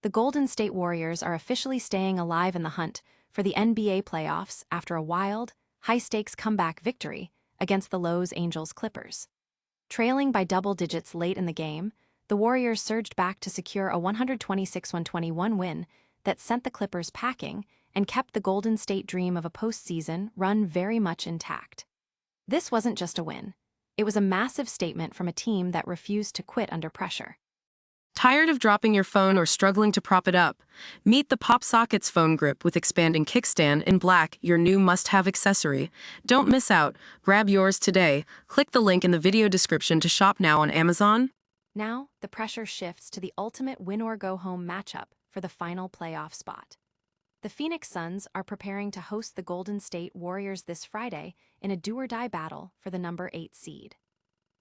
The Golden State Warriors are officially staying alive in the hunt for the NBA playoffs after a wild, high-stakes comeback victory against the Los Angeles Clippers. Trailing by double digits late in the game, the Warriors surged back to secure a 126-121 win that sent the Clippers packing and kept the Golden State dream of a postseason run very much intact. This wasn't just a win. It was a massive statement from a team that refused to quit under pressure. Tired of dropping your phone or struggling to prop it up? Meet the PopSockets phone grip with expanding kickstand in black, your new must-have accessory. Don't miss out. Grab yours today. Click the link in the video description to shop now on Amazon. Now, the pressure shifts to the ultimate win-or-go-home matchup for the final playoff spot. The Phoenix Suns are preparing to host the Golden State Warriors this Friday in a do-or-die battle for the number 8 seed.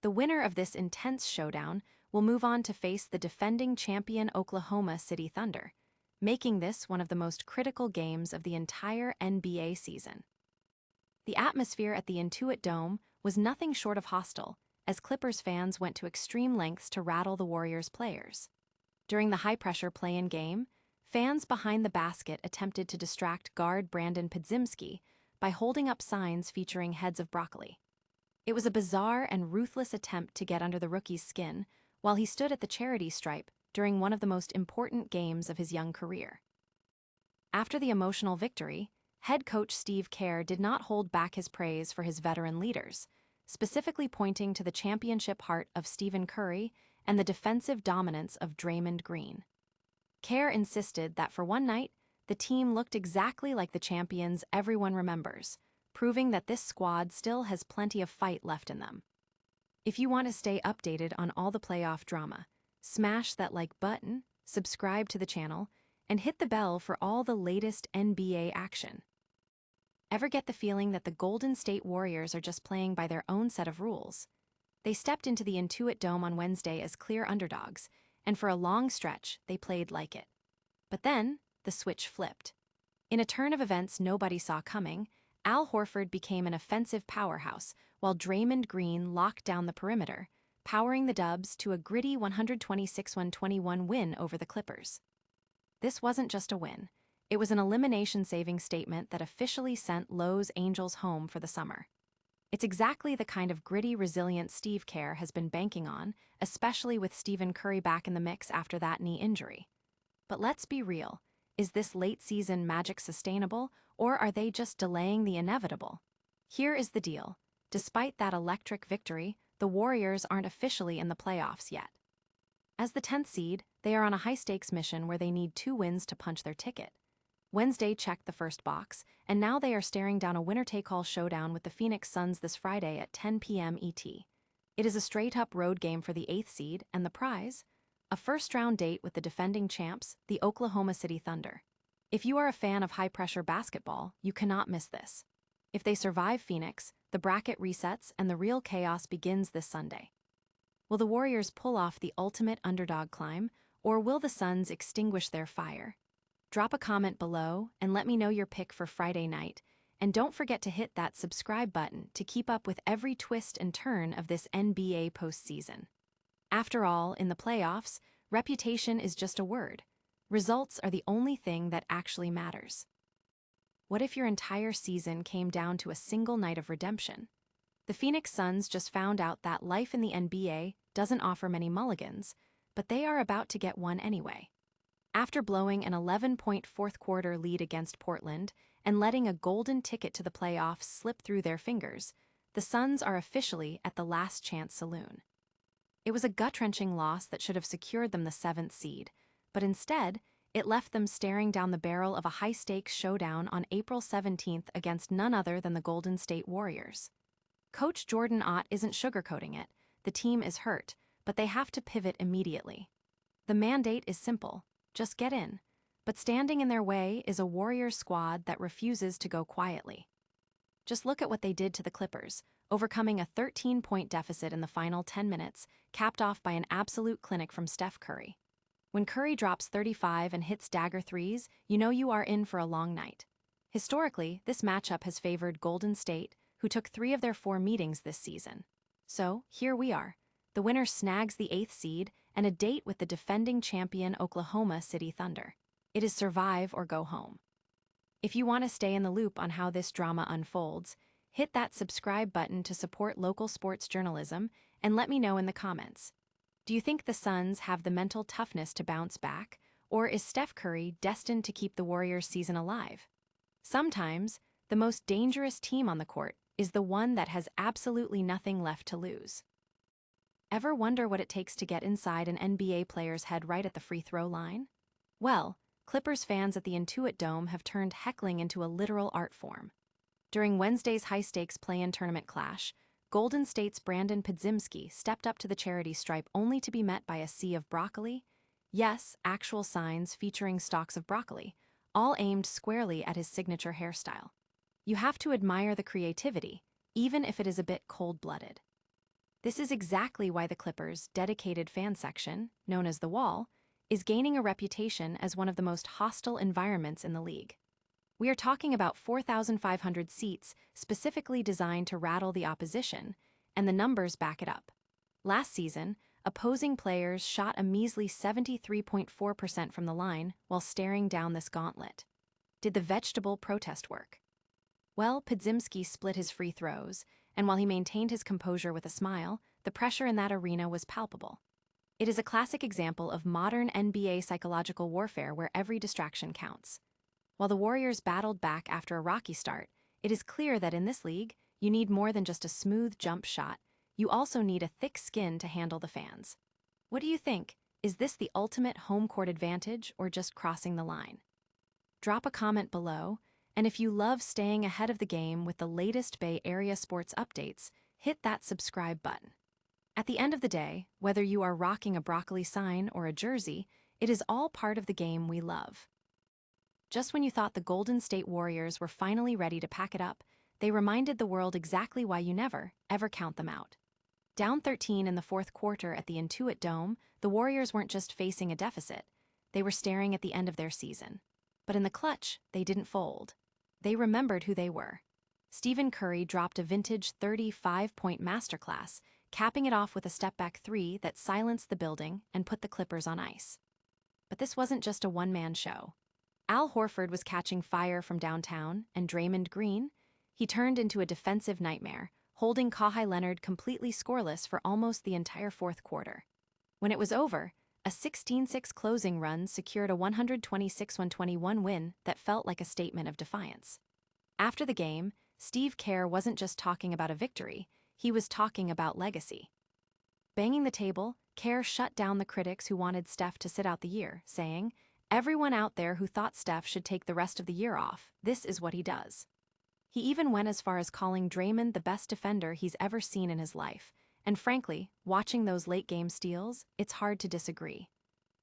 The winner of this intense showdown will move on to face the defending champion Oklahoma City Thunder, making this one of the most critical games of the entire NBA season. The atmosphere at the Intuit Dome was nothing short of hostile, as Clippers fans went to extreme lengths to rattle the Warriors' players. During the high-pressure play-in game, fans behind the basket attempted to distract guard Brandin Podziemski by holding up signs featuring heads of broccoli. It was a bizarre and ruthless attempt to get under the rookie's skin while he stood at the charity stripe during one of the most important games of his young career. After the emotional victory, head coach Steve Kerr did not hold back his praise for his veteran leaders, specifically pointing to the championship heart of Stephen Curry and the defensive dominance of Draymond Green. Kerr insisted that for one night, the team looked exactly like the champions everyone remembers, proving that this squad still has plenty of fight left in them. If you want to stay updated on all the playoff drama, smash that like button, subscribe to the channel, and hit the bell for all the latest NBA action. Ever get the feeling that the Golden State Warriors are just playing by their own set of rules? They stepped into the Intuit Dome on Wednesday as clear underdogs, and for a long stretch, they played like it. But then, the switch flipped. In a turn of events nobody saw coming, Al Horford became an offensive powerhouse, while Draymond Green locked down the perimeter, powering the Dubs to a gritty 126-121 win over the Clippers. This wasn't just a win. It was an elimination-saving statement that officially sent Los Angeles home for the summer. It's exactly the kind of gritty, resilient Steve Kerr has been banking on, especially with Stephen Curry back in the mix after that knee injury. But let's be real. Is this late-season magic sustainable, or are they just delaying the inevitable? Here is the deal. Despite that electric victory, the Warriors aren't officially in the playoffs yet. As the 10th seed, they are on a high-stakes mission where they need 2 wins to punch their ticket. Wednesday checked the first box, and now they are staring down a winner-take-all showdown with the Phoenix Suns this Friday at 10 p.m. ET. It is a straight-up road game for the 8th seed, and the prize? A first-round date with the defending champs, the Oklahoma City Thunder. If you are a fan of high-pressure basketball, you cannot miss this. If they survive Phoenix, the bracket resets and the real chaos begins this Sunday. Will the Warriors pull off the ultimate underdog climb, or will the Suns extinguish their fire? Drop a comment below and let me know your pick for Friday night, and don't forget to hit that subscribe button to keep up with every twist and turn of this NBA postseason. After all, in the playoffs, reputation is just a word. Results are the only thing that actually matters. What if your entire season came down to a single night of redemption? The Phoenix Suns just found out that life in the NBA doesn't offer many mulligans, but they are about to get one anyway. After blowing an 11-point fourth-quarter lead against Portland and letting a golden ticket to the playoffs slip through their fingers, the Suns are officially at the last-chance saloon. It was a gut-wrenching loss that should have secured them the 7th seed, but instead, it left them staring down the barrel of a high-stakes showdown on April 17th against none other than the Golden State Warriors. Coach Jordan Ott isn't sugarcoating it. The team is hurt, but they have to pivot immediately. The mandate is simple. Just get in. But standing in their way is a Warriors squad that refuses to go quietly. Just look at what they did to the Clippers, overcoming a 13-point deficit in the final 10 minutes, capped off by an absolute clinic from Steph Curry. When Curry drops 35 and hits dagger threes, you know you are in for a long night. Historically, this matchup has favored Golden State, who took 3 of their 4 meetings this season. So, here we are. The winner snags the 8th seed, and a date with the defending champion Oklahoma City Thunder. It is survive or go home. If you want to stay in the loop on how this drama unfolds, hit that subscribe button to support local sports journalism and let me know in the comments. Do you think the Suns have the mental toughness to bounce back, or is Steph Curry destined to keep the Warriors' season alive? Sometimes, the most dangerous team on the court is the one that has absolutely nothing left to lose. Ever wonder what it takes to get inside an NBA player's head right at the free throw line? Well, Clippers fans at the Intuit Dome have turned heckling into a literal art form. During Wednesday's high-stakes play-in tournament clash, Golden State's Brandin Podziemski stepped up to the charity stripe only to be met by a sea of broccoli. Yes, actual signs featuring stalks of broccoli, all aimed squarely at his signature hairstyle. You have to admire the creativity, even if it is a bit cold-blooded. This is exactly why the Clippers' dedicated fan section, known as The Wall, is gaining a reputation as one of the most hostile environments in the league. We are talking about 4,500 seats specifically designed to rattle the opposition, and the numbers back it up. Last season, opposing players shot a measly 73.4% from the line while staring down this gauntlet. Did the vegetable protest work? Well, Podziemski split his free throws, and while he maintained his composure with a smile, the pressure in that arena was palpable. It is a classic example of modern NBA psychological warfare where every distraction counts. While the Warriors battled back after a rocky start, it is clear that in this league, you need more than just a smooth jump shot. You also need a thick skin to handle the fans. What do you think? Is this the ultimate home court advantage or just crossing the line? Drop a comment below, and if you love staying ahead of the game with the latest Bay Area sports updates, hit that subscribe button. At the end of the day, whether you are rocking a broccoli sign or a jersey, it is all part of the game we love. Just when you thought the Golden State Warriors were finally ready to pack it up, they reminded the world exactly why you never, ever count them out. Down 13 in the fourth quarter at the Intuit Dome, the Warriors weren't just facing a deficit, they were staring at the end of their season. But in the clutch, they didn't fold. They remembered who they were. Stephen Curry dropped a vintage 35-point masterclass, capping it off with a step-back three that silenced the building and put the Clippers on ice. But this wasn't just a one-man show. Al Horford was catching fire from downtown, and Draymond Green, he turned into a defensive nightmare, holding Kawhi Leonard completely scoreless for almost the entire fourth quarter. When it was over, a 16-6 closing run secured a 126-121 win that felt like a statement of defiance. After the game, Steve Kerr wasn't just talking about a victory, he was talking about legacy. Banging the table, Kerr shut down the critics who wanted Steph to sit out the year, saying, "Everyone out there who thought Steph should take the rest of the year off, this is what he does." He even went as far as calling Draymond the best defender he's ever seen in his life, and frankly, watching those late-game steals, it's hard to disagree.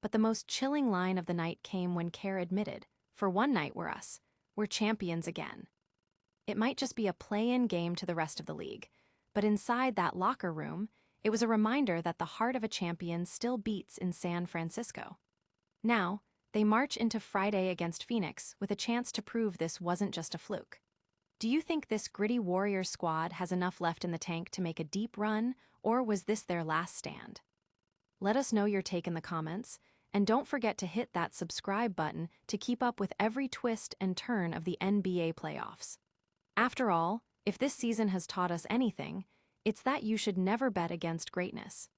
But the most chilling line of the night came when Kerr admitted, "For one night we're champions again." It might just be a play-in game to the rest of the league, but inside that locker room, it was a reminder that the heart of a champion still beats in San Francisco. Now, they march into Friday against Phoenix with a chance to prove this wasn't just a fluke. Do you think this gritty Warriors squad has enough left in the tank to make a deep run, or was this their last stand? Let us know your take in the comments, and don't forget to hit that subscribe button to keep up with every twist and turn of the NBA playoffs. After all, if this season has taught us anything, it's that you should never bet against greatness.